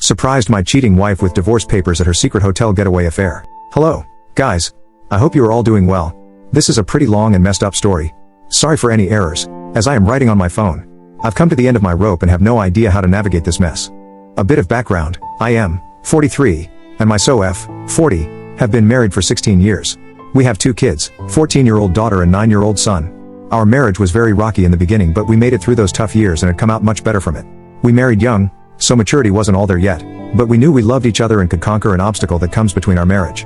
surprised my cheating wife with divorce papers at her secret hotel getaway affair. Hello, guys. I hope you are all doing well. This is a pretty long and messed up story. Sorry for any errors, as I am writing on my phone. I've come to the end of my rope and have no idea how to navigate this mess. A bit of background: I am 43, and my SOF, 40, have been married for 16 years. We have 2 kids, 14-year-old daughter and 9-year-old son. Our marriage was very rocky in the beginning, but we made it through those tough years and had come out much better from it. We married young, so maturity wasn't all there yet, but we knew we loved each other and could conquer an obstacle that comes between our marriage.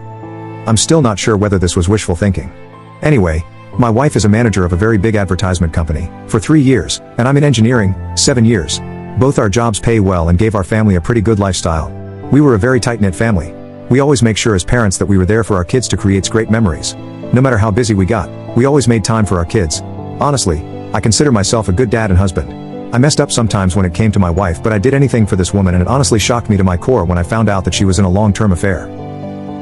I'm still not sure whether this was wishful thinking. Anyway, my wife is a manager of a very big advertisement company for 3 years, and I'm in engineering, 7 years. Both our jobs pay well and gave our family a pretty good lifestyle. We were a very tight-knit family. We always make sure as parents that we were there for our kids to create great memories. No matter how busy we got, we always made time for our kids. Honestly, I consider myself a good dad and husband. I messed up sometimes when it came to my wife, but I did anything for this woman, and it honestly shocked me to my core when I found out that she was in a long-term affair.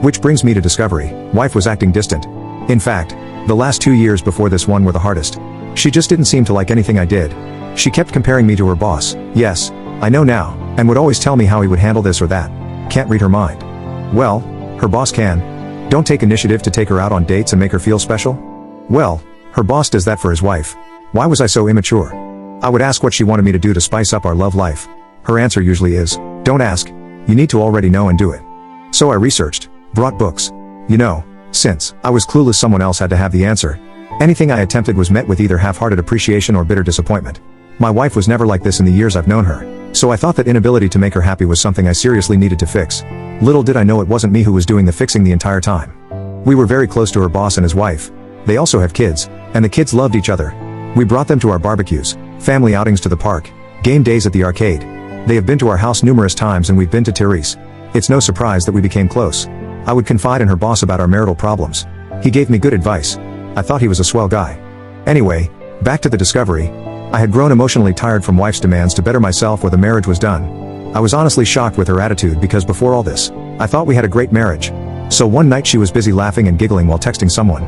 Which brings me to discovery: wife was acting distant. In fact, the last 2 years before this one were the hardest. She just didn't seem to like anything I did. She kept comparing me to her boss. Yes, I know now, and would always tell me how he would handle this or that. Can't read her mind. Well, her boss can. Don't take initiative to take her out on dates and make her feel special? Well, her boss does that for his wife. Why was I so immature? I would ask what she wanted me to do to spice up our love life. Her answer usually is, don't ask. You need to already know and do it. So I researched, brought books. You know, since I was clueless, someone else had to have the answer. Anything I attempted was met with either half-hearted appreciation or bitter disappointment. My wife was never like this in the years I've known her, so I thought that inability to make her happy was something I seriously needed to fix. Little did I know it wasn't me who was doing the fixing the entire time. We were very close to her boss and his wife. They also have kids, and the kids loved each other. We brought them to our barbecues, family outings to the park, game days at the arcade. They have been to our house numerous times, and we've been to Therese. It's no surprise that we became close. I would confide in her boss about our marital problems. He gave me good advice. I thought he was a swell guy. Anyway, back to the discovery. I had grown emotionally tired from wife's demands to better myself, or the marriage was done. I was honestly shocked with her attitude, because before all this, I thought we had a great marriage. So one night she was busy laughing and giggling while texting someone.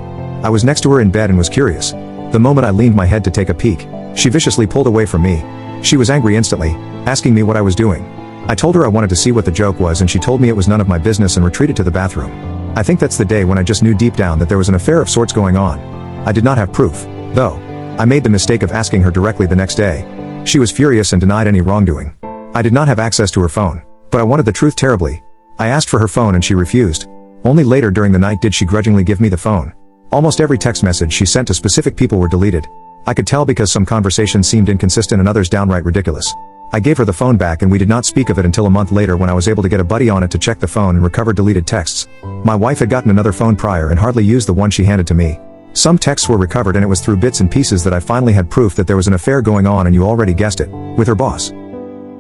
I was next to her in bed and was curious. The moment I leaned my head to take a peek, she viciously pulled away from me. She was angry instantly, asking me what I was doing. I told her I wanted to see what the joke was, and she told me it was none of my business and retreated to the bathroom. I think that's the day when I just knew deep down that there was an affair of sorts going on. I did not have proof, though. I made the mistake of asking her directly the next day. She was furious and denied any wrongdoing. I did not have access to her phone, but I wanted the truth terribly. I asked for her phone and she refused. Only later during the night did she grudgingly give me the phone. Almost every text message she sent to specific people were deleted. I could tell because some conversations seemed inconsistent and others downright ridiculous. I gave her the phone back, and we did not speak of it until a month later, when I was able to get a buddy on it to check the phone and recover deleted texts. My wife had gotten another phone prior and hardly used the one she handed to me. Some texts were recovered, and it was through bits and pieces that I finally had proof that there was an affair going on, and you already guessed it, with her boss.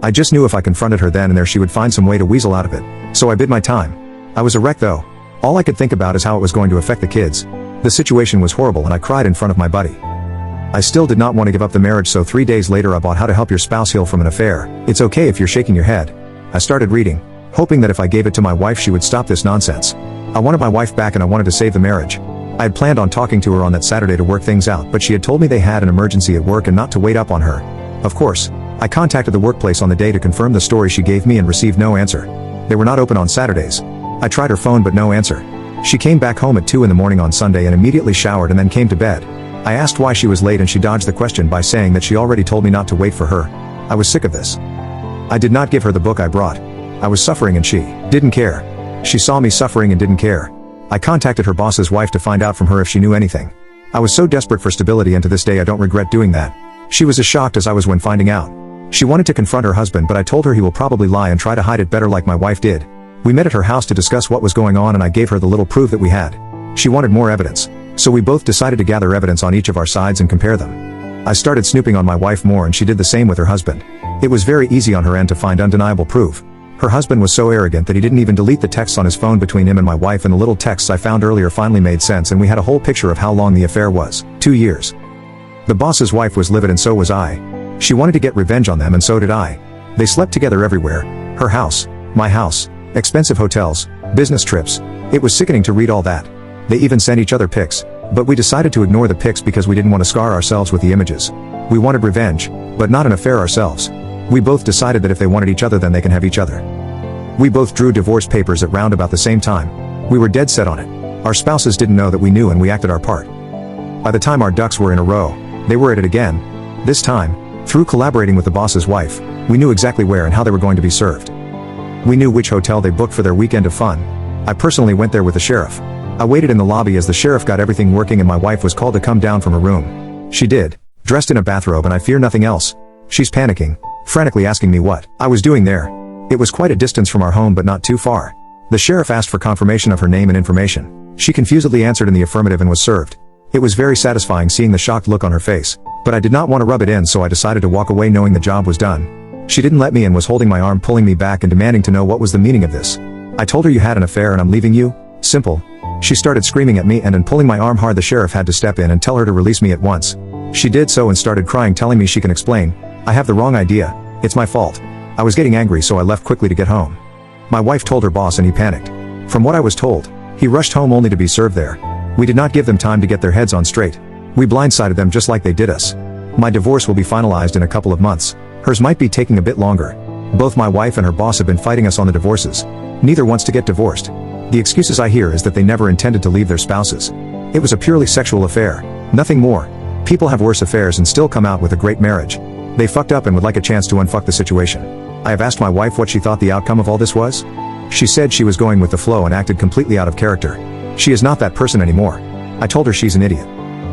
I just knew if I confronted her then and there she would find some way to weasel out of it. So I bid my time. I was a wreck though. All I could think about is how it was going to affect the kids. The situation was horrible and I cried in front of my buddy. I still did not want to give up the marriage, so 3 days later I bought How to Help Your Spouse Heal from an Affair. It's okay if you're shaking your head. I started reading, hoping that if I gave it to my wife she would stop this nonsense. I wanted my wife back and I wanted to save the marriage. I had planned on talking to her on that Saturday to work things out, but she had told me they had an emergency at work and not to wait up on her. Of course, I contacted the workplace on the day to confirm the story she gave me and received no answer. They were not open on Saturdays. I tried her phone but no answer. She came back home at 2 in the morning on Sunday and immediately showered and then came to bed. I asked why she was late and she dodged the question by saying that she already told me not to wait for her. I was sick of this. I did not give her the book I brought. I was suffering and she didn't care. She saw me suffering and didn't care. I contacted her boss's wife to find out from her if she knew anything. I was so desperate for stability, and to this day I don't regret doing that. She was as shocked as I was when finding out. She wanted to confront her husband, but I told her he will probably lie and try to hide it better like my wife did. We met at her house to discuss what was going on and I gave her the little proof that we had. She wanted more evidence, so we both decided to gather evidence on each of our sides and compare them. I started snooping on my wife more and she did the same with her husband. It was very easy on her end to find undeniable proof. Her husband was so arrogant that he didn't even delete the texts on his phone between him and my wife, and the little texts I found earlier finally made sense and we had a whole picture of how long the affair was. 2 years. The boss's wife was livid and so was I. She wanted to get revenge on them and so did I. They slept together everywhere. Her house, my house, expensive hotels, business trips. It was sickening to read all that. They even sent each other pics, but we decided to ignore the pics because we didn't want to scar ourselves with the images. We wanted revenge, but not an affair ourselves. We both decided that if they wanted each other then they can have each other. We both drew divorce papers at round about the same time. We were dead set on it. Our spouses didn't know that we knew and we acted our part. By the time our ducks were in a row, they were at it again. This time, through collaborating with the boss's wife, we knew exactly where and how they were going to be served. We knew which hotel they booked for their weekend of fun. I personally went there with the sheriff. I waited in the lobby as the sheriff got everything working and my wife was called to come down from her room. She did, dressed in a bathrobe, and I fear nothing else. She's panicking, frantically asking me what I was doing there. It was quite a distance from our home but not too far. The sheriff asked for confirmation of her name and information. She confusedly answered in the affirmative and was served. It was very satisfying seeing the shocked look on her face, but I did not want to rub it in, so I decided to walk away knowing the job was done. She didn't let me and was holding my arm, pulling me back and demanding to know what was the meaning of this. I told her you had an affair and I'm leaving you. Simple. She started screaming at me and in pulling my arm hard, the sheriff had to step in and tell her to release me at once. She did so and started crying, telling me she can explain. I have the wrong idea. It's my fault. I was getting angry, so I left quickly to get home. My wife told her boss and he panicked. From what I was told, he rushed home only to be served there. We did not give them time to get their heads on straight. We blindsided them just like they did us. My divorce will be finalized in a couple of months. Hers might be taking a bit longer. Both my wife and her boss have been fighting us on the divorces. Neither wants to get divorced. The excuses I hear is that they never intended to leave their spouses. It was a purely sexual affair. Nothing more. People have worse affairs and still come out with a great marriage. They fucked up and would like a chance to unfuck the situation. I have asked my wife what she thought the outcome of all this was. She said she was going with the flow and acted completely out of character. She is not that person anymore. I told her she's an idiot.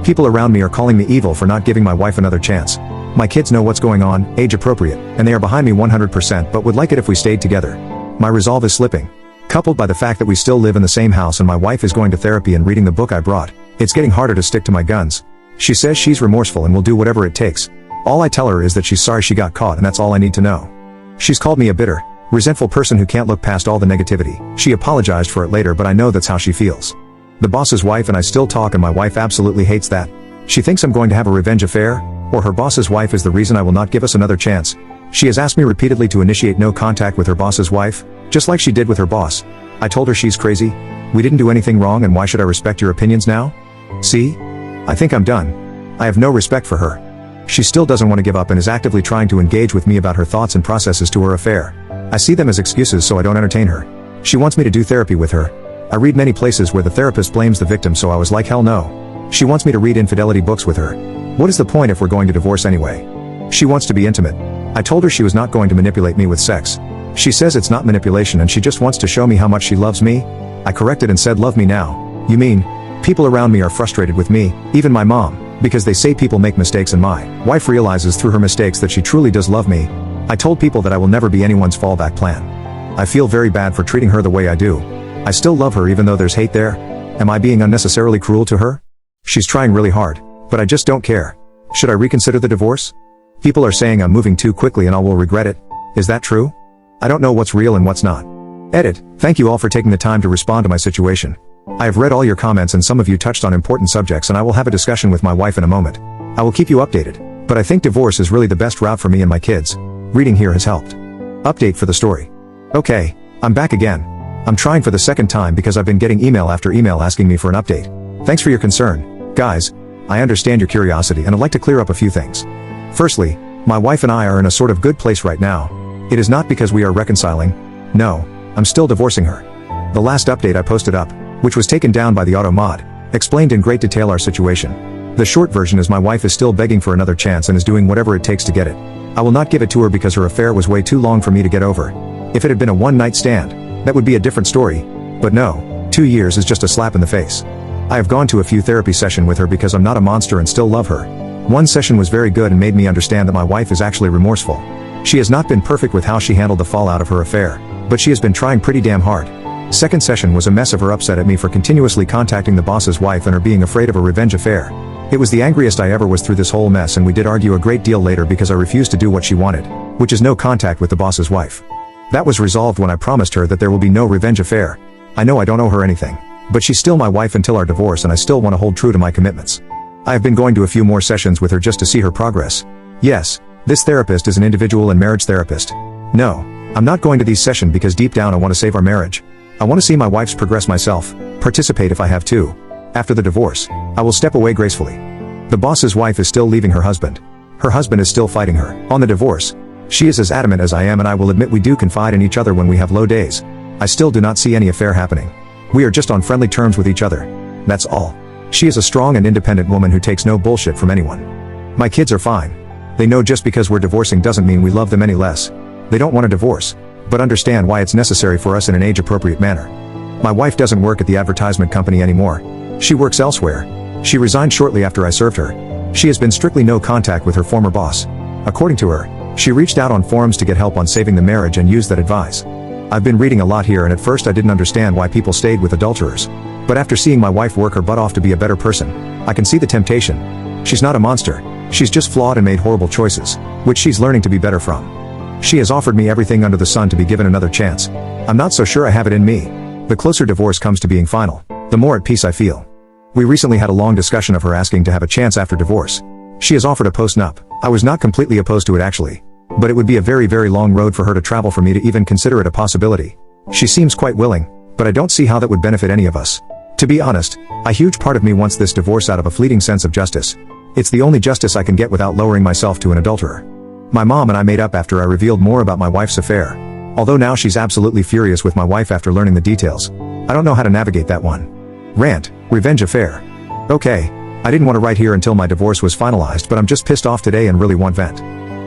People around me are calling me evil for not giving my wife another chance. My kids know what's going on, age appropriate, and they are behind me 100%, but would like it if we stayed together. My resolve is slipping. Coupled by the fact that we still live in the same house and my wife is going to therapy and reading the book I brought, it's getting harder to stick to my guns. She says she's remorseful and will do whatever it takes. All I tell her is that she's sorry she got caught and that's all I need to know. She's called me a bitter, resentful person who can't look past all the negativity. She apologized for it later, but I know that's how she feels. The boss's wife and I still talk and my wife absolutely hates that. She thinks I'm going to have a revenge affair, or her boss's wife is the reason I will not give us another chance. She has asked me repeatedly to initiate no contact with her boss's wife, just like she did with her boss. I told her she's crazy. We didn't do anything wrong and why should I respect your opinions now? See? I think I'm done. I have no respect for her. She still doesn't want to give up and is actively trying to engage with me about her thoughts and processes to her affair. I see them as excuses, so I don't entertain her. She wants me to do therapy with her. I read many places where the therapist blames the victim, so I was like, hell no. She wants me to read infidelity books with her. What is the point if we're going to divorce anyway? She wants to be intimate. I told her she was not going to manipulate me with sex. She says it's not manipulation and she just wants to show me how much she loves me. I corrected and said, love me now. You mean? People around me are frustrated with me, even my mom, because they say people make mistakes and my wife realizes through her mistakes that she truly does love me. I told people that I will never be anyone's fallback plan. I feel very bad for treating her the way I do. I still love her even though there's hate there. Am I being unnecessarily cruel to her? She's trying really hard, but I just don't care. Should I reconsider the divorce? People are saying I'm moving too quickly and I will regret it. Is that true? I don't know what's real and what's not. Edit. Thank you all for taking the time to respond to my situation. I have read all your comments and some of you touched on important subjects and I will have a discussion with my wife in a moment. I will keep you updated, but I think divorce is really the best route for me and my kids. Reading here has helped. Update for the story. Okay, I'm back again. I'm trying for the second time because I've been getting email after email asking me for an update. Thanks for your concern. Guys, I understand your curiosity and I'd like to clear up a few things. Firstly, my wife and I are in a sort of good place right now. It is not because we are reconciling. No, I'm still divorcing her. The last update I posted up, which was taken down by the auto mod, explained in great detail our situation. The short version is my wife is still begging for another chance and is doing whatever it takes to get it. I will not give it to her because her affair was way too long for me to get over. If it had been a one-night stand, that would be a different story. But no, 2 years is just a slap in the face. I have gone to a few therapy sessions with her because I'm not a monster and still love her. One session was very good and made me understand that my wife is actually remorseful. She has not been perfect with how she handled the fallout of her affair, but she has been trying pretty damn hard. Second session was a mess of her upset at me for continuously contacting the boss's wife and her being afraid of a revenge affair. It was the angriest I ever was through this whole mess, and we did argue a great deal later because I refused to do what she wanted, which is no contact with the boss's wife. That was resolved when I promised her that there will be no revenge affair. I know I don't owe her anything, but she's still my wife until our divorce and I still want to hold true to my commitments. I have been going to a few more sessions with her just to see her progress. Yes, this therapist is an individual and marriage therapist. No, I'm not going to these sessions because deep down I want to save our marriage. I want to see my wife's progress myself, participate if I have to. After the divorce, I will step away gracefully. The boss's wife is still leaving her husband. Her husband is still fighting her on the divorce. She is as adamant as I am, and I will admit we do confide in each other when we have low days. I still do not see any affair happening. We are just on friendly terms with each other. That's all. She is a strong and independent woman who takes no bullshit from anyone. My kids are fine. They know just because we're divorcing doesn't mean we love them any less. They don't want a divorce, but understand why it's necessary for us in an age-appropriate manner. My wife doesn't work at the advertisement company anymore. She works elsewhere. She resigned shortly after I served her. She has been strictly no contact with her former boss. According to her, she reached out on forums to get help on saving the marriage and used that advice. I've been reading a lot here, and at first I didn't understand why people stayed with adulterers. But after seeing my wife work her butt off to be a better person, I can see the temptation. She's not a monster. She's just flawed and made horrible choices, which she's learning to be better from. She has offered me everything under the sun to be given another chance. I'm not so sure I have it in me. The closer divorce comes to being final, the more at peace I feel. We recently had a long discussion of her asking to have a chance after divorce. She has offered a post-nup. I was not completely opposed to it actually. But it would be a very, very long road for her to travel for me to even consider it a possibility. She seems quite willing, but I don't see how that would benefit any of us. To be honest, a huge part of me wants this divorce out of a fleeting sense of justice. It's the only justice I can get without lowering myself to an adulterer. My mom and I made up after I revealed more about my wife's affair. Although now she's absolutely furious with my wife after learning the details. I don't know how to navigate that one. Rant, revenge affair. Okay, I didn't want to write here until my divorce was finalized, but I'm just pissed off today and really want vent.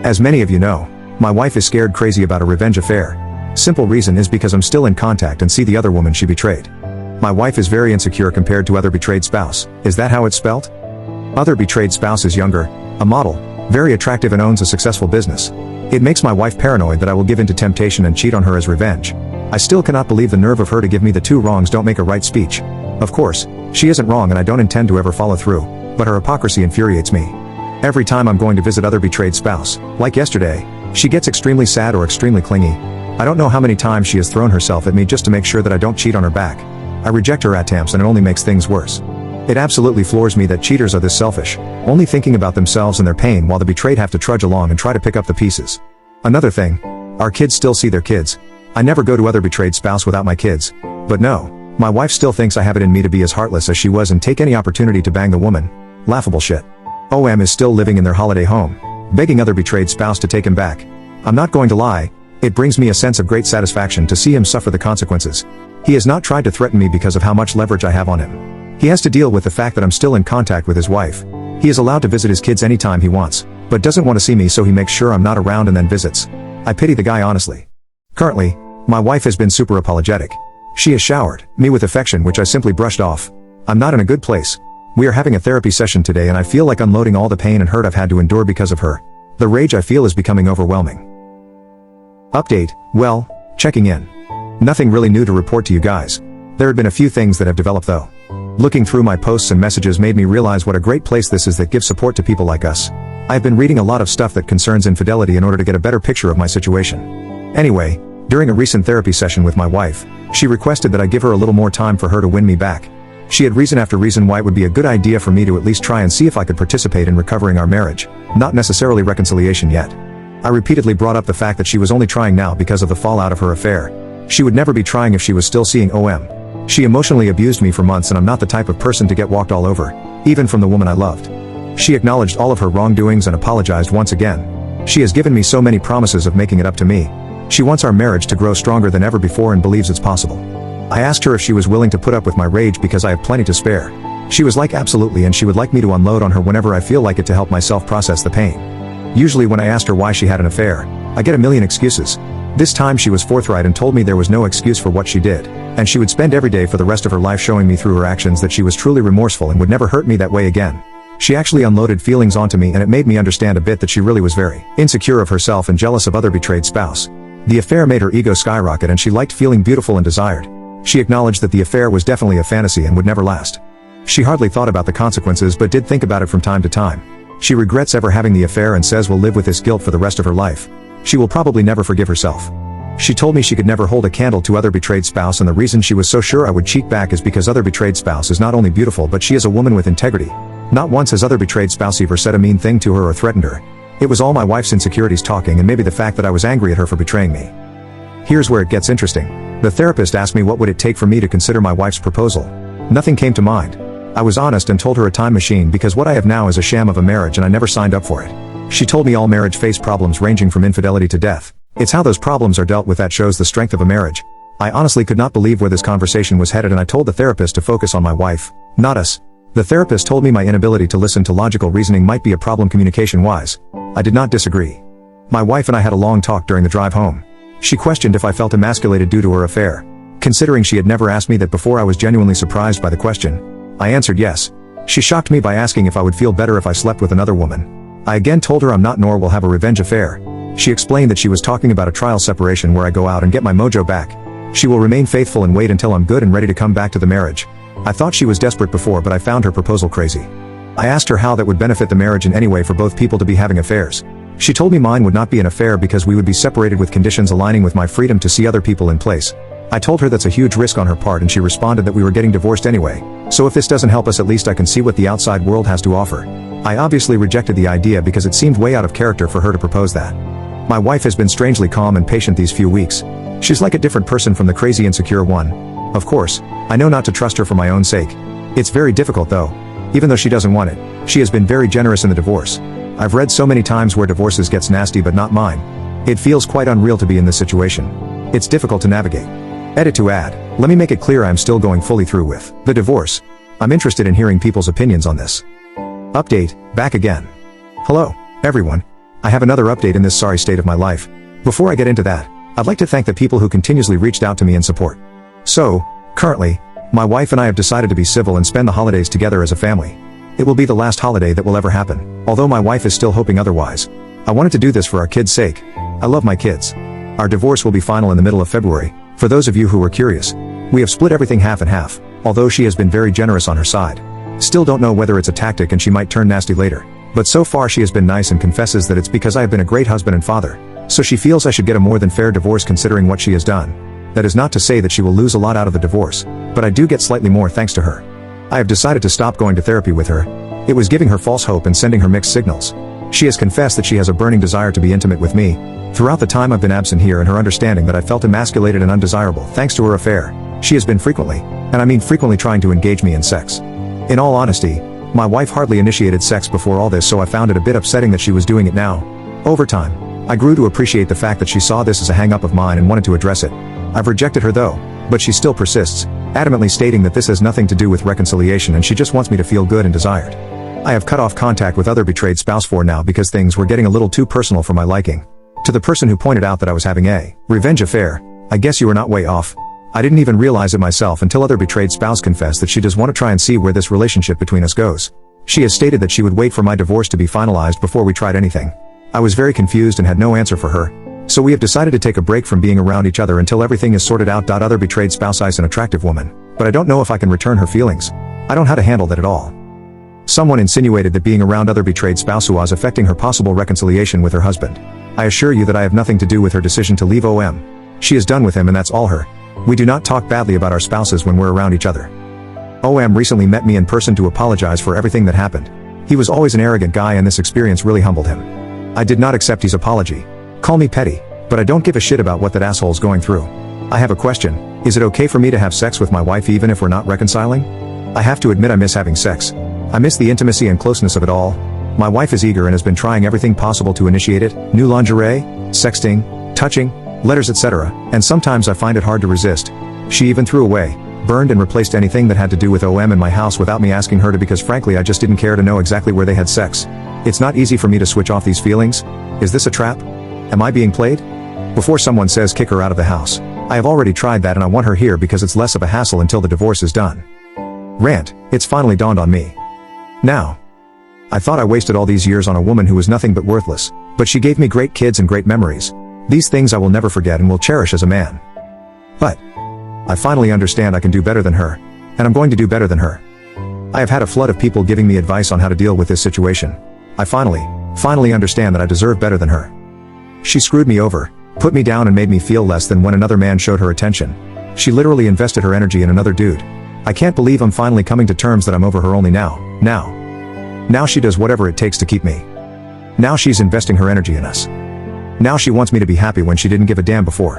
As many of you know, my wife is scared crazy about a revenge affair. Simple reason is because I'm still in contact and see the other woman she betrayed. My wife is very insecure compared to other betrayed spouse. Is that how it's spelt? Other betrayed spouse is younger, a model, very attractive and owns a successful business. It makes my wife paranoid that I will give in to temptation and cheat on her as revenge. I still cannot believe the nerve of her to give me the two wrongs don't make a right speech. Of course, she isn't wrong and I don't intend to ever follow through, but her hypocrisy infuriates me. Every time I'm going to visit other betrayed spouse, like yesterday, she gets extremely sad or extremely clingy. I don't know how many times she has thrown herself at me just to make sure that I don't cheat on her back. I reject her attempts and it only makes things worse. It absolutely floors me that cheaters are this selfish, only thinking about themselves and their pain while the betrayed have to trudge along and try to pick up the pieces. Another thing, our kids still see their kids. I never go to other betrayed spouse without my kids. But no, my wife still thinks I have it in me to be as heartless as she was and take any opportunity to bang the woman. Laughable shit. OM is still living in their holiday home, begging other betrayed spouse to take him back. I'm not going to lie, it brings me a sense of great satisfaction to see him suffer the consequences. He has not tried to threaten me because of how much leverage I have on him. He has to deal with the fact that I'm still in contact with his wife. He is allowed to visit his kids anytime he wants, but doesn't want to see me, so he makes sure I'm not around and then visits. I pity the guy honestly. Currently, my wife has been super apologetic. She has showered me with affection, which I simply brushed off. I'm not in a good place. We are having a therapy session today and I feel like unloading all the pain and hurt I've had to endure because of her. The rage I feel is becoming overwhelming. Update, well, checking in. Nothing really new to report to you guys. There had been a few things that have developed though. Looking through my posts and messages made me realize what a great place this is that gives support to people like us. I've been reading a lot of stuff that concerns infidelity in order to get a better picture of my situation. Anyway, during a recent therapy session with my wife, she requested that I give her a little more time for her to win me back. She had reason after reason why it would be a good idea for me to at least try and see if I could participate in recovering our marriage, not necessarily reconciliation yet. I repeatedly brought up the fact that she was only trying now because of the fallout of her affair. She would never be trying if she was still seeing OM. She emotionally abused me for months and I'm not the type of person to get walked all over, even from the woman I loved. She acknowledged all of her wrongdoings and apologized once again. She has given me so many promises of making it up to me. She wants our marriage to grow stronger than ever before and believes it's possible. I asked her if she was willing to put up with my rage because I have plenty to spare. She was like absolutely, and she would like me to unload on her whenever I feel like it to help myself process the pain. Usually when I asked her why she had an affair, I get a million excuses. This time she was forthright and told me there was no excuse for what she did, and she would spend every day for the rest of her life showing me through her actions that she was truly remorseful and would never hurt me that way again. She actually unloaded feelings onto me and it made me understand a bit that she really was very insecure of herself and jealous of other betrayed spouse. The affair made her ego skyrocket and she liked feeling beautiful and desired. She acknowledged that the affair was definitely a fantasy and would never last. She hardly thought about the consequences but did think about it from time to time. She regrets ever having the affair and says will live with this guilt for the rest of her life. She will probably never forgive herself. She told me she could never hold a candle to other betrayed spouse, and the reason she was so sure I would cheat back is because other betrayed spouse is not only beautiful but she is a woman with integrity. Not once has other betrayed spouse ever said a mean thing to her or threatened her. It was all my wife's insecurities talking and maybe the fact that I was angry at her for betraying me. Here's where it gets interesting. The therapist asked me what would it take for me to consider my wife's proposal. Nothing came to mind. I was honest and told her a time machine because what I have now is a sham of a marriage and I never signed up for it. She told me all marriage face problems ranging from infidelity to death. It's how those problems are dealt with that shows the strength of a marriage. I honestly could not believe where this conversation was headed, and I told the therapist to focus on my wife, not us. The therapist told me my inability to listen to logical reasoning might be a problem communication-wise. I did not disagree. My wife and I had a long talk during the drive home. She questioned if I felt emasculated due to her affair. Considering she had never asked me that before, I was genuinely surprised by the question. I answered yes. She shocked me by asking if I would feel better if I slept with another woman. I again told her I'm not nor will have a revenge affair. She explained that she was talking about a trial separation where I go out and get my mojo back. She will remain faithful and wait until I'm good and ready to come back to the marriage. I thought she was desperate before, but I found her proposal crazy. I asked her how that would benefit the marriage in any way for both people to be having affairs. She told me mine would not be an affair because we would be separated with conditions aligning with my freedom to see other people in place. I told her that's a huge risk on her part, and she responded that we were getting divorced anyway. So if this doesn't help us, at least I can see what the outside world has to offer. I obviously rejected the idea because it seemed way out of character for her to propose that. My wife has been strangely calm and patient these few weeks. She's like a different person from the crazy insecure one. Of course, I know not to trust her for my own sake. It's very difficult though. Even though she doesn't want it, she has been very generous in the divorce. I've read so many times where divorces gets nasty, but not mine. It feels quite unreal to be in this situation. It's difficult to navigate. Edit to add, let me make it clear I am still going fully through with the divorce. I'm interested in hearing people's opinions on this. Update, back again. Hello, everyone. I have another update in this sorry state of my life. Before I get into that, I'd like to thank the people who continuously reached out to me in support. So, currently, my wife and I have decided to be civil and spend the holidays together as a family. It will be the last holiday that will ever happen, although my wife is still hoping otherwise. I wanted to do this for our kids' sake. I love my kids. Our divorce will be final in the middle of February, for those of you who were curious. We have split everything half and half, although she has been very generous on her side. Still don't know whether it's a tactic and she might turn nasty later. But so far she has been nice and confesses that it's because I have been a great husband and father. So she feels I should get a more than fair divorce considering what she has done. That is not to say that she will lose a lot out of the divorce, but I do get slightly more thanks to her. I have decided to stop going to therapy with her. It was giving her false hope and sending her mixed signals. She has confessed that she has a burning desire to be intimate with me. Throughout the time I've been absent here, and her understanding that I felt emasculated and undesirable thanks to her affair, she has been frequently, and I mean frequently, trying to engage me in sex. In all honesty, my wife hardly initiated sex before all this, so I found it a bit upsetting that she was doing it now. Over time, I grew to appreciate the fact that she saw this as a hang-up of mine and wanted to address it. I've rejected her though, but she still persists, adamantly stating that this has nothing to do with reconciliation and she just wants me to feel good and desired. I have cut off contact with other betrayed spouse for now because things were getting a little too personal for my liking. To the person who pointed out that I was having a revenge affair, I guess you were not way off. I didn't even realize it myself until other betrayed spouse confessed that she does want to try and see where this relationship between us goes. She has stated that she would wait for my divorce to be finalized before we tried anything. I was very confused and had no answer for her. So we have decided to take a break from being around each other until everything is sorted out. Other betrayed spouse is an attractive woman, but I don't know if I can return her feelings. I don't know how to handle that at all. Someone insinuated that being around other betrayed spouse was affecting her possible reconciliation with her husband. I assure you that I have nothing to do with her decision to leave OM. She is done with him and that's all her. We do not talk badly about our spouses when we're around each other. OM recently met me in person to apologize for everything that happened. He was always an arrogant guy and this experience really humbled him. I did not accept his apology. Call me petty, but I don't give a shit about what that asshole's going through. I have a question. Is it okay for me to have sex with my wife even if we're not reconciling? I have to admit I miss having sex. I miss the intimacy and closeness of it all. My wife is eager and has been trying everything possible to initiate it. New lingerie, sexting, touching, letters, etc. And sometimes I find it hard to resist. She even threw away, burned and replaced anything that had to do with OM in my house without me asking her to, because frankly I just didn't care to know exactly where they had sex. It's not easy for me to switch off these feelings. Is this a trap? Am I being played? Before someone says kick her out of the house, I have already tried that and I want her here because it's less of a hassle until the divorce is done. Rant, it's finally dawned on me. Now. I thought I wasted all these years on a woman who was nothing but worthless, but she gave me great kids and great memories. These things I will never forget and will cherish as a man. But I finally understand I can do better than her, and I'm going to do better than her. I have had a flood of people giving me advice on how to deal with this situation. I finally understand that I deserve better than her. She screwed me over, put me down and made me feel less than when another man showed her attention. She literally invested her energy in another dude. I can't believe I'm finally coming to terms that I'm over her only now. Now she does whatever it takes to keep me. Now she's investing her energy in us. Now she wants me to be happy when she didn't give a damn before.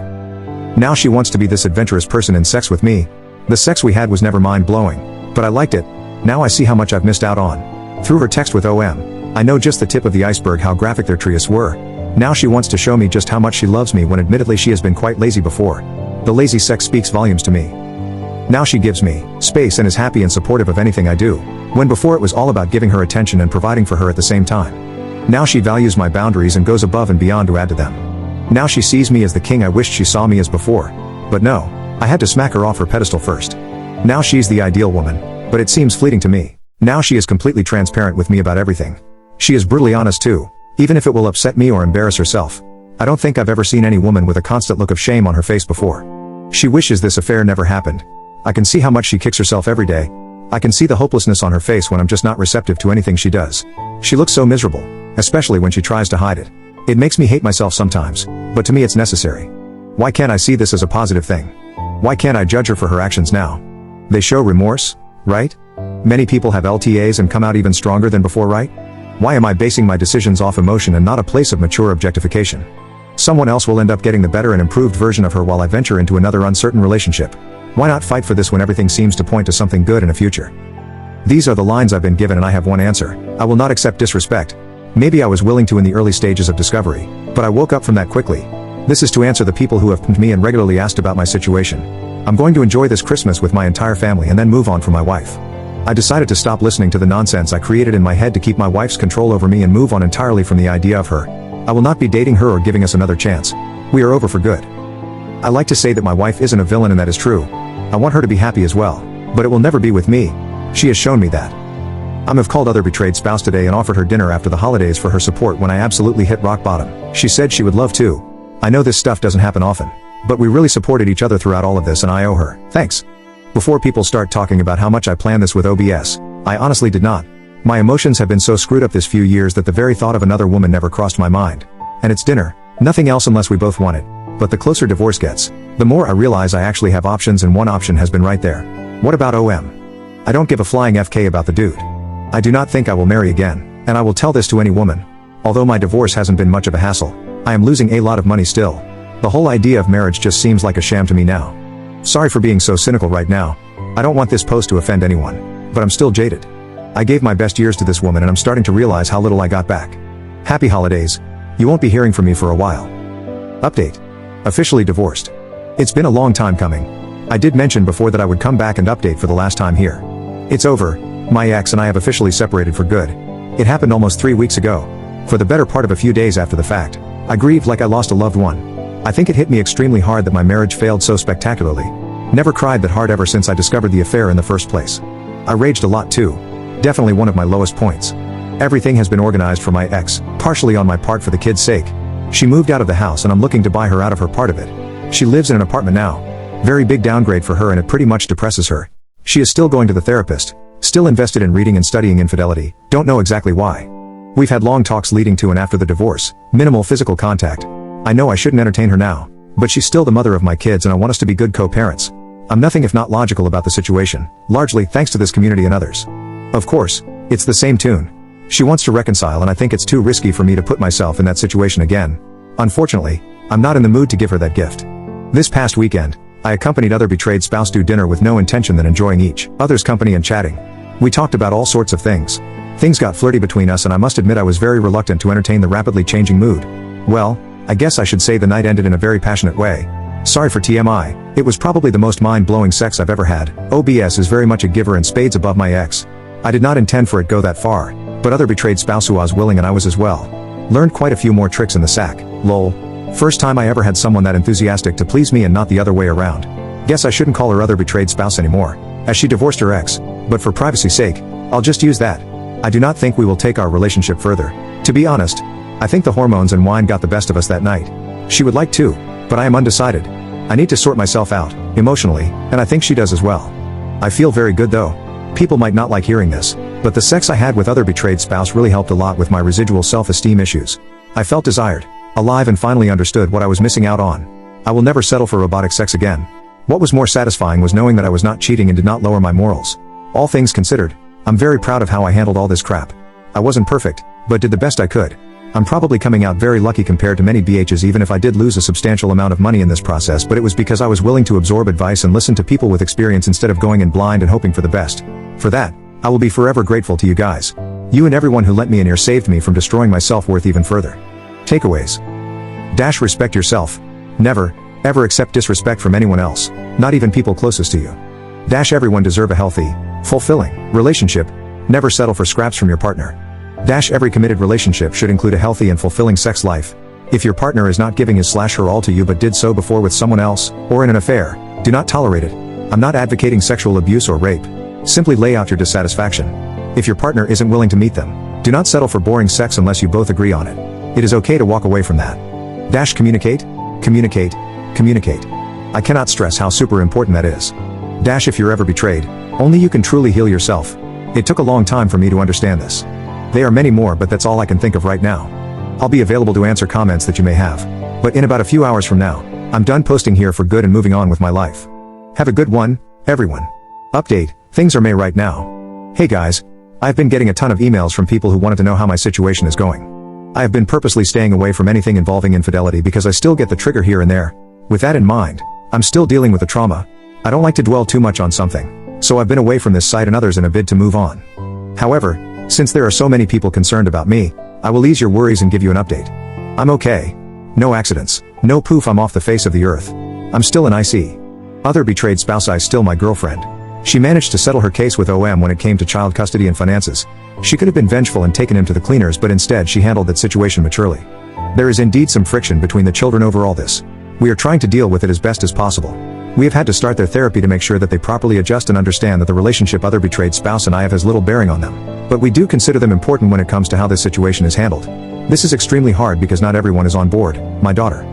Now she wants to be this adventurous person in sex with me. The sex we had was never mind-blowing, but I liked it. Now I see how much I've missed out on. Through her text with OM, I know just the tip of the iceberg how graphic their trysts were. Now she wants to show me just how much she loves me when admittedly she has been quite lazy before. The lazy sex speaks volumes to me. Now she gives me space and is happy and supportive of anything I do, when before it was all about giving her attention and providing for her at the same time. Now she values my boundaries and goes above and beyond to add to them. Now she sees me as the king I wished she saw me as before. But no, I had to smack her off her pedestal first. Now she's the ideal woman, but it seems fleeting to me. Now she is completely transparent with me about everything. She is brutally honest too, even if it will upset me or embarrass herself. I don't think I've ever seen any woman with a constant look of shame on her face before. She wishes this affair never happened. I can see how much she kicks herself every day. I can see the hopelessness on her face when I'm just not receptive to anything she does. She looks so miserable, especially when she tries to hide it. It makes me hate myself sometimes, but to me it's necessary. Why can't I see this as a positive thing? Why can't I judge her for her actions now? They show remorse, right? Many people have LTAs and come out even stronger than before, right? Why am I basing my decisions off emotion and not a place of mature objectification? Someone else will end up getting the better and improved version of her while I venture into another uncertain relationship. Why not fight for this when everything seems to point to something good in a future? These are the lines I've been given and I have one answer. I will not accept disrespect. Maybe I was willing to in the early stages of discovery, but I woke up from that quickly. This is to answer the people who have pinned me and regularly asked about my situation. I'm going to enjoy this Christmas with my entire family and then move on from my wife. I decided to stop listening to the nonsense I created in my head to keep my wife's control over me and move on entirely from the idea of her. I will not be dating her or giving us another chance. We are over for good. I like to say that my wife isn't a villain and that is true. I want her to be happy as well, but it will never be with me. She has shown me that. I've called other betrayed spouse today and offered her dinner after the holidays for her support when I absolutely hit rock bottom. She said she would love to. I know this stuff doesn't happen often, but we really supported each other throughout all of this and I owe her thanks. Before people start talking about how much I planned this with OBS, I honestly did not. My emotions have been so screwed up this few years that the very thought of another woman never crossed my mind. And it's dinner. Nothing else unless we both want it. But the closer divorce gets, the more I realize I actually have options and one option has been right there. What about OM? I don't give a flying FK about the dude. I do not think I will marry again, and I will tell this to any woman. Although my divorce hasn't been much of a hassle, I am losing a lot of money still. The whole idea of marriage just seems like a sham to me now. Sorry for being so cynical right now. I don't want this post to offend anyone, but I'm still jaded. I gave my best years to this woman and I'm starting to realize how little I got back. Happy holidays. You won't be hearing from me for a while. Update. Officially divorced. It's been a long time coming. I did mention before that I would come back and update for the last time here. It's over. My ex and I have officially separated for good. It happened almost 3 weeks ago. For the better part of a few days after the fact, I grieved like I lost a loved one. I think it hit me extremely hard that my marriage failed so spectacularly. Never cried that hard ever since I discovered the affair in the first place. I raged a lot too. Definitely one of my lowest points. Everything has been organized for my ex, partially on my part for the kids' sake. She moved out of the house and I'm looking to buy her out of her part of it. She lives in an apartment now. Very big downgrade for her and it pretty much depresses her. She is still going to the therapist, still invested in reading and studying infidelity, don't know exactly why. We've had long talks leading to and after the divorce, minimal physical contact. I know I shouldn't entertain her now, but she's still the mother of my kids and I want us to be good co-parents. I'm nothing if not logical about the situation, largely thanks to this community and others. Of course, it's the same tune. She wants to reconcile and I think it's too risky for me to put myself in that situation again. Unfortunately, I'm not in the mood to give her that gift. This past weekend, I accompanied other betrayed spouse to dinner with no intention than enjoying each other's company and chatting. We talked about all sorts of things. Things got flirty between us and I must admit I was very reluctant to entertain the rapidly changing mood. Well, I guess I should say the night ended in a very passionate way. Sorry for TMI, it was probably the most mind-blowing sex I've ever had. OBS is very much a giver and spades above my ex. I did not intend for it go that far, but other betrayed spouse who was willing and I was as well. Learned quite a few more tricks in the sack, lol. First time I ever had someone that enthusiastic to please me and not the other way around. Guess I shouldn't call her other betrayed spouse anymore, as she divorced her ex, but for privacy's sake, I'll just use that. I do not think we will take our relationship further. To be honest, I think the hormones and wine got the best of us that night. She would like to, but I am undecided. I need to sort myself out, emotionally, and I think she does as well. I feel very good though. People might not like hearing this, but the sex I had with other betrayed spouse really helped a lot with my residual self-esteem issues. I felt desired, alive and finally understood what I was missing out on. I will never settle for robotic sex again. What was more satisfying was knowing that I was not cheating and did not lower my morals. All things considered, I'm very proud of how I handled all this crap. I wasn't perfect, but did the best I could. I'm probably coming out very lucky compared to many BHs even if I did lose a substantial amount of money in this process, but it was because I was willing to absorb advice and listen to people with experience instead of going in blind and hoping for the best. For that, I will be forever grateful to you guys. You and everyone who lent me an ear saved me from destroying my self-worth even further. Takeaways. Dash respect yourself. Never, ever accept disrespect from anyone else, not even people closest to you. Dash everyone deserve a healthy, fulfilling relationship. Never settle for scraps from your partner. Dash every committed relationship should include a healthy and fulfilling sex life. If your partner is not giving his/her all to you but did so before with someone else, or in an affair, do not tolerate it. I'm not advocating sexual abuse or rape. Simply lay out your dissatisfaction. If your partner isn't willing to meet them, do not settle for boring sex unless you both agree on it. It is okay to walk away from that. Dash communicate, communicate, communicate. I cannot stress how super important that is. Dash if you're ever betrayed, only you can truly heal yourself. It took a long time for me to understand this. There are many more, but that's all I can think of right now. I'll be available to answer comments that you may have. But in about a few hours from now, I'm done posting here for good and moving on with my life. Have a good one, everyone. Update, things are May right now. Hey guys, I've been getting a ton of emails from people who wanted to know how my situation is going. I have been purposely staying away from anything involving infidelity because I still get the trigger here and there. With that in mind, I'm still dealing with the trauma. I don't like to dwell too much on something, so I've been away from this site and others in a bid to move on. However, since there are so many people concerned about me, I will ease your worries and give you an update. I'm okay. No accidents, no poof, I'm off the face of the earth. I'm still in IC. Other betrayed spouse, I still my girlfriend. She managed to settle her case with OM when it came to child custody and finances. She could have been vengeful and taken him to the cleaners, but instead she handled that situation maturely. There is indeed some friction between the children over all this. We are trying to deal with it as best as possible. We have had to start their therapy to make sure that they properly adjust and understand that the relationship other betrayed spouse and I have has little bearing on them. But we do consider them important when it comes to how this situation is handled. This is extremely hard because not everyone is on board. My daughter.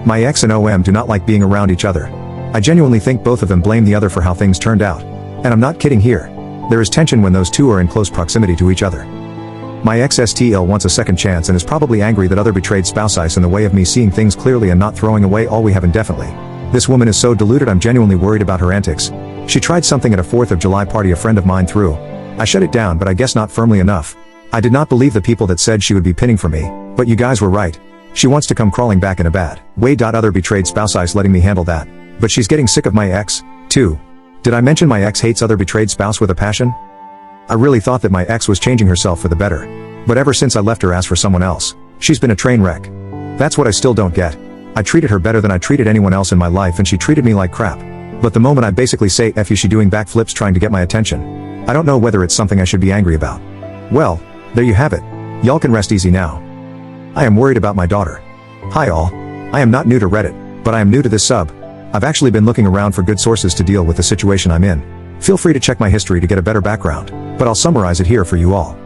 My ex and OM do not like being around each other. I genuinely think both of them blame the other for how things turned out. And I'm not kidding here. There is tension when those two are in close proximity to each other. My ex STL wants a second chance and is probably angry that other betrayed spouse is in the way of me seeing things clearly and not throwing away all we have indefinitely. This woman is so deluded, I'm genuinely worried about her antics. She tried something at a 4th of July party a friend of mine threw. I shut it down, but I guess not firmly enough. I did not believe the people that said she would be pinning for me, but you guys were right. She wants to come crawling back in a bad way. Other betrayed spouse is letting me handle that. But she's getting sick of my ex, too. Did I mention my ex hates other betrayed spouse with a passion? I really thought that my ex was changing herself for the better. But ever since I left her ass for someone else, she's been a train wreck. That's what I still don't get. I treated her better than I treated anyone else in my life and she treated me like crap. But the moment I basically say F you, she doing backflips trying to get my attention. I don't know whether it's something I should be angry about. Well, there you have it. Y'all can rest easy now. I am worried about my daughter. Hi all. I am not new to Reddit, but I am new to this sub. I've actually been looking around for good sources to deal with the situation I'm in. Feel free to check my history to get a better background, but I'll summarize it here for you all.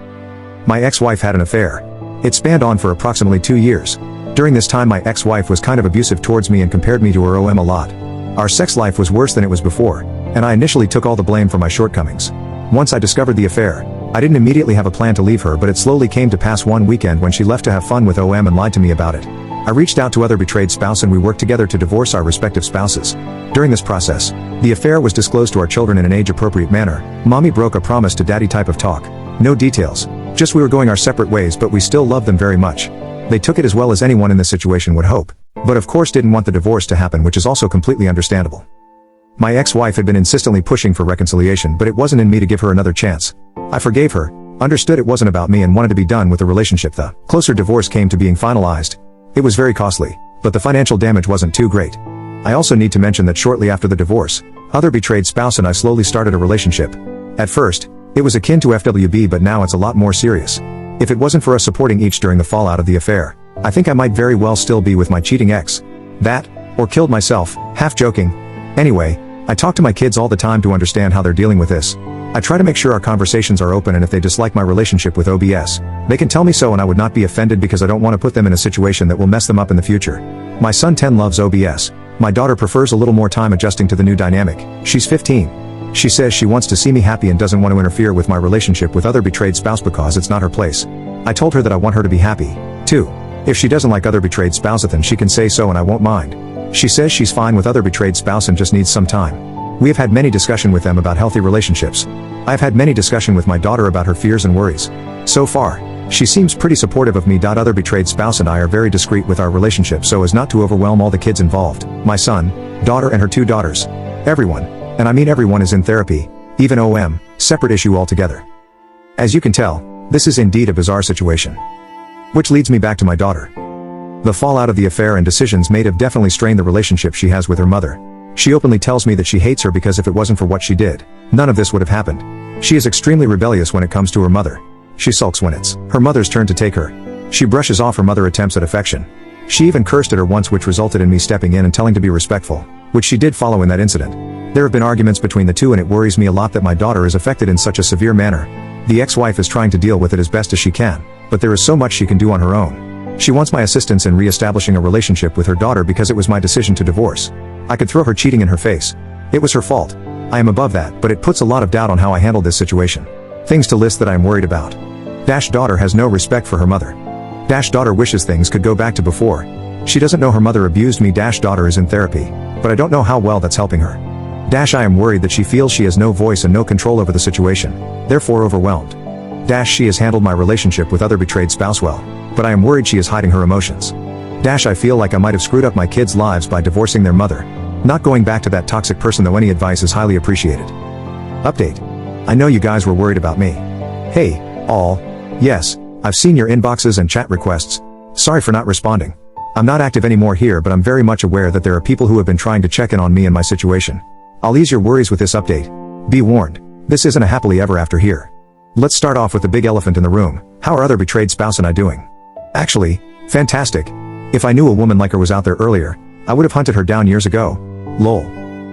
My ex-wife had an affair. It spanned on for approximately 2 years. During this time my ex-wife was kind of abusive towards me and compared me to her OM a lot. Our sex life was worse than it was before, and I initially took all the blame for my shortcomings. Once I discovered the affair, I didn't immediately have a plan to leave her, but it slowly came to pass one weekend when she left to have fun with OM and lied to me about it. I reached out to other betrayed spouse and we worked together to divorce our respective spouses. During this process, the affair was disclosed to our children in an age-appropriate manner. Mommy broke a promise to daddy type of talk. No details. Just we were going our separate ways, but we still loved them very much. They took it as well as anyone in this situation would hope. But of course didn't want the divorce to happen, which is also completely understandable. My ex-wife had been insistently pushing for reconciliation, but it wasn't in me to give her another chance. I forgave her, understood it wasn't about me and wanted to be done with the relationship. The closer divorce came to being finalized. It was very costly, but the financial damage wasn't too great. I also need to mention that shortly after the divorce, other betrayed spouse and I slowly started a relationship. At first, it was akin to FWB, but now it's a lot more serious. If it wasn't for us supporting each during the fallout of the affair, I think I might very well still be with my cheating ex. That, or killed myself, half joking. Anyway, I talk to my kids all the time to understand how they're dealing with this. I try to make sure our conversations are open, and if they dislike my relationship with OBS, they can tell me so and I would not be offended because I don't want to put them in a situation that will mess them up in the future. My son 10 loves OBS. My daughter prefers a little more time adjusting to the new dynamic. She's 15. She says she wants to see me happy and doesn't want to interfere with my relationship with other betrayed spouse because it's not her place. I told her that I want her to be happy, too. If she doesn't like other betrayed spouse, then she can say so and I won't mind. She says she's fine with other betrayed spouse and just needs some time. We have had many discussion with them about healthy relationships. I've had many discussion with my daughter about her fears and worries. So far, she seems pretty supportive of me. Other betrayed spouse and I are very discreet with our relationship so as not to overwhelm all the kids involved. My son, daughter and her 2 daughters. Everyone, and I mean everyone, is in therapy, even OM, separate issue altogether. As you can tell, This is indeed a bizarre situation. Which leads me back to my daughter. The fallout of the affair and decisions made have definitely strained the relationship she has with her mother. She openly tells me that she hates her because if it wasn't for what she did, none of this would have happened. She is extremely rebellious when it comes to her mother. She sulks when it's her mother's turn to take her. She brushes off her mother attempts at affection. She even cursed at her once, which resulted in me stepping in and telling to be respectful, which she did follow in that incident. There have been arguments between the two and it worries me a lot that my daughter is affected in such a severe manner. The ex-wife is trying to deal with it as best as she can, but there is so much she can do on her own. She wants my assistance in re-establishing a relationship with her daughter because it was my decision to divorce. I could throw her cheating in her face. It was her fault. I am above that, but it puts a lot of doubt on how I handled this situation. Things to list that I am worried about. Daughter has no respect for her mother. Daughter wishes things could go back to before. She doesn't know her mother abused me. Daughter is in therapy, but I don't know how well that's helping her. I am worried that she feels she has no voice and no control over the situation, therefore overwhelmed. She has handled my relationship with other betrayed spouse well, but I am worried she is hiding her emotions. I feel like I might have screwed up my kids' lives by divorcing their mother. Not going back to that toxic person, though any advice is highly appreciated. Update. I know you guys were worried about me. Hey, all. Yes, I've seen your inboxes and chat requests. Sorry for not responding. I'm not active anymore here, but I'm very much aware that there are people who have been trying to check in on me and my situation. I'll ease your worries with this update. Be warned, this isn't a happily ever after here. Let's start off with the big elephant in the room. How are other betrayed spouse and I doing? Actually, fantastic. If I knew a woman like her was out there earlier, I would have hunted her down years ago. Lol.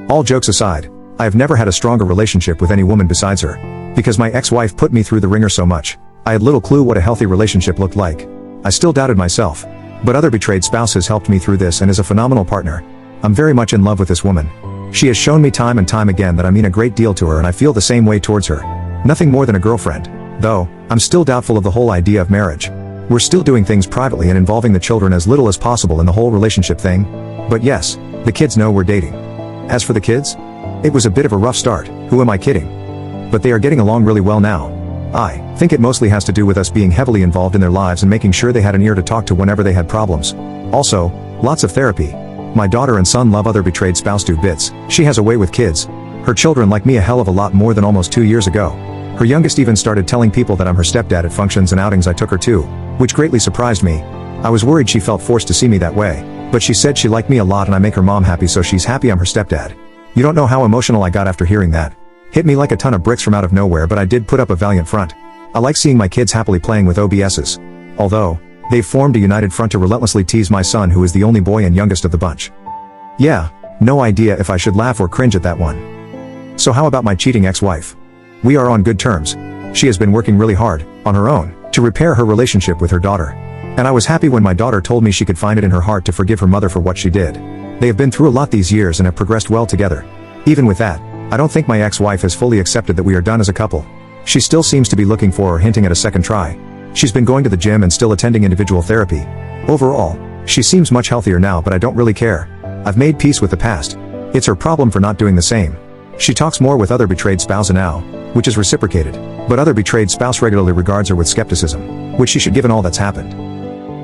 All jokes aside, I have never had a stronger relationship with any woman besides her. Because my ex-wife put me through the ringer so much, I had little clue what a healthy relationship looked like. I still doubted myself. But other betrayed spouse has helped me through this and is a phenomenal partner. I'm very much in love with this woman. She has shown me time and time again that I mean a great deal to her, and I feel the same way towards her. Nothing more than a girlfriend. Though, I'm still doubtful of the whole idea of marriage. We're still doing things privately and involving the children as little as possible in the whole relationship thing. But yes, the kids know we're dating. As for the kids, it was a bit of a rough start, who am I kidding? But they are getting along really well now. I think it mostly has to do with us being heavily involved in their lives and making sure they had an ear to talk to whenever they had problems. Also, lots of therapy. My daughter and son love other betrayed spouse do bits. She has a way with kids. Her children like me a hell of a lot more than almost 2 years ago. Her youngest even started telling people that I'm her stepdad at functions and outings I took her to, which greatly surprised me. I was worried she felt forced to see me that way, but she said she liked me a lot and I make her mom happy, so she's happy I'm her stepdad. You don't know how emotional I got after hearing that. Hit me like a ton of bricks from out of nowhere, but I did put up a valiant front. I like seeing my kids happily playing with OBSs. Although, they've formed a united front to relentlessly tease my son, who is the only boy and youngest of the bunch. Yeah, no idea if I should laugh or cringe at that one. So how about my cheating ex-wife? We are on good terms. She has been working really hard, on her own, to repair her relationship with her daughter. And I was happy when my daughter told me she could find it in her heart to forgive her mother for what she did. They have been through a lot these years and have progressed well together. Even with that, I don't think my ex-wife has fully accepted that we are done as a couple. She still seems to be looking for or hinting at a second try. She's been going to the gym and still attending individual therapy. Overall, she seems much healthier now, but I don't really care. I've made peace with the past. It's her problem for not doing the same. She talks more with other betrayed spouse now, which is reciprocated, but other betrayed spouse regularly regards her with skepticism, which she should given all that's happened.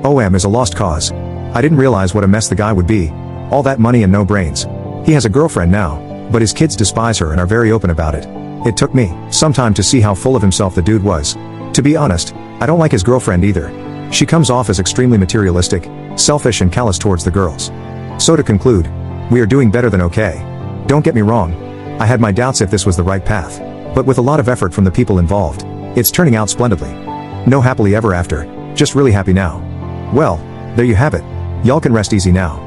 OM is a lost cause. I didn't realize what a mess the guy would be. All that money and no brains. He has a girlfriend now, but his kids despise her and are very open about it. It took me some time to see how full of himself the dude was. To be honest, I don't like his girlfriend either. She comes off as extremely materialistic, selfish and callous towards the girls. So to conclude, we are doing better than okay. Don't get me wrong. I had my doubts if this was the right path, but with a lot of effort from the people involved, it's turning out splendidly. No happily ever after, just really happy now. Well, there you have it. Y'all can rest easy now.